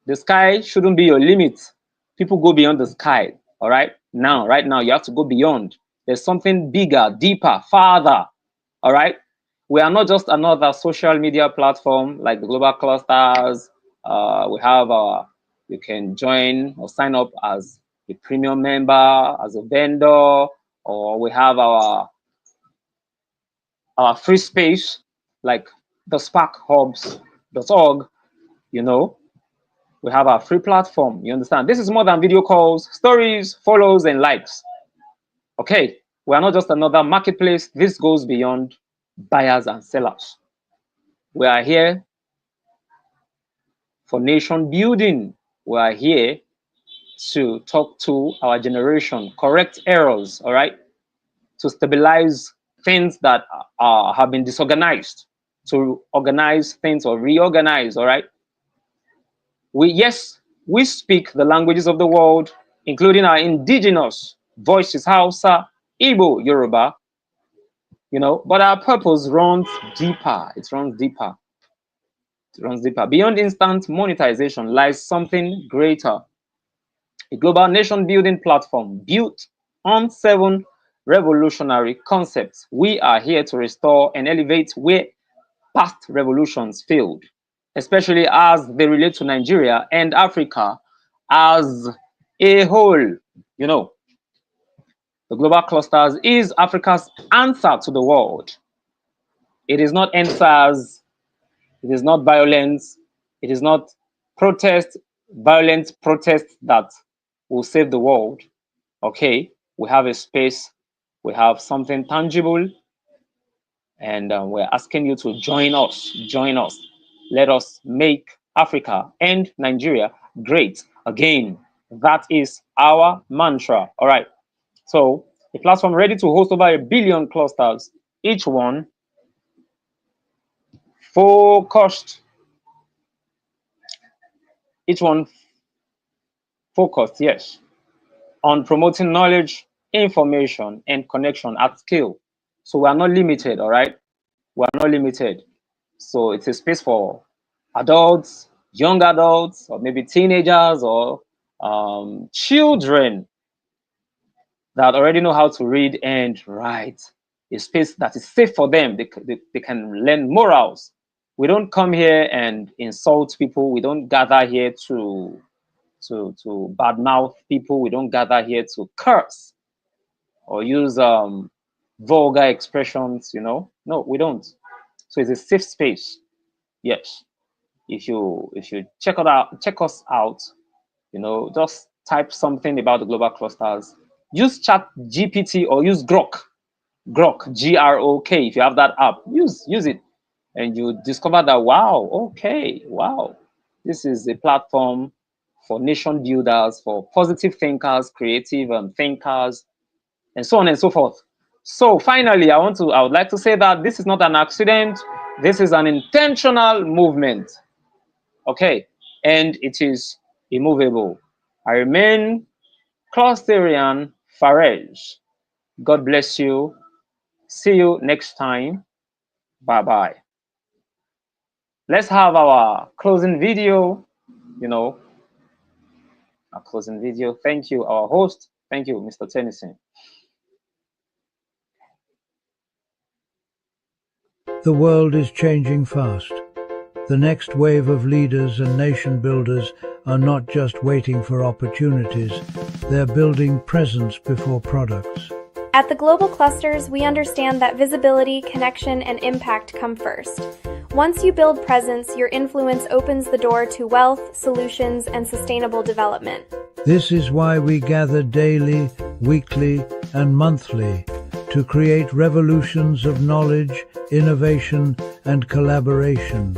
The sky shouldn't be your limit. People go beyond the sky. All right. Right now, you have to go beyond. There's something bigger, deeper, farther. All right. We are not just another social media platform like the global clusters. We have you can join or sign up as a premium member, as a vendor, or we have our free space like the sparkhubs.org. We have our free platform. You understand? This is more than video calls, stories, follows, and likes. Okay, we are not just another marketplace. This goes beyond buyers and sellers. We are here for nation building. We are here to talk to our generation, correct errors, all right, to stabilize things that have been disorganized, to organize things or reorganize, all right. We speak the languages of the world, including our indigenous voices, Hausa, Igbo, Yoruba, but our purpose runs deeper. It runs deeper. It runs deeper. Beyond instant monetization lies something greater. A global nation building platform built on 7 revolutionary concepts. We are here to restore and elevate where past revolutions failed, especially as they relate to Nigeria and Africa as a whole. The global clusters is Africa's answer to the world. It is not answers, it is not violence, it is not protest, violent protest that will save the world. Okay, we have a space, we have something tangible, and we're asking you to join us. Join us. Let us make Africa and Nigeria great again. That is our mantra. All right. So a platform ready to host over 1 billion clusters, each one focused, each one focused, yes, on promoting knowledge, information, and connection at scale. So we are not limited, all right? We are not limited. So it's a space for adults, young adults, or maybe teenagers or children that already know how to read and write. A space that is safe for them. They can learn morals. We don't come here and insult people. We don't gather here to badmouth people. We don't gather here to curse or use vulgar expressions, you know. No, we don't. So it's a safe space. Yes. If you check us out, you know, just type something about the global clusters. Use Chat GPT or use Grok, Grok. If you have that app, use it, and you discover that wow, this is a platform for nation builders, for positive thinkers, creative thinkers, and so on and so forth. So finally, I would like to say that this is not an accident. This is an intentional movement. Okay, and it is immovable. I remain Clusterian Farage. God bless you. See you next time. Bye bye. Let's have our closing video. You know, our closing video. Thank you, our host. Thank you, Mr. Tennyson. The world is changing fast. The next wave of leaders and nation builders are not just waiting for opportunities, they're building presence before products. At the Global Clusters, we understand that visibility, connection, and impact come first. Once you build presence, your influence opens the door to wealth, solutions, and sustainable development. This is why we gather daily, weekly, and monthly to create revolutions of knowledge, innovation, and collaboration.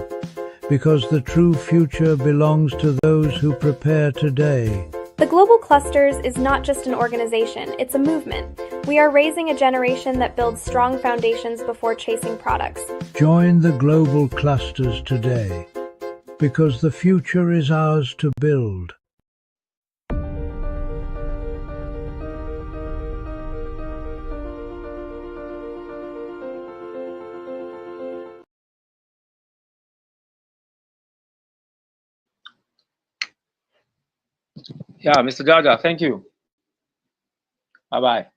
Because the true future belongs to those who prepare today. The Global Clusters is not just an organization, it's a movement. We are raising a generation that builds strong foundations before chasing products. Join the Global Clusters today, because the future is ours to build. Yeah, Mr. Jaja, thank you. Bye bye.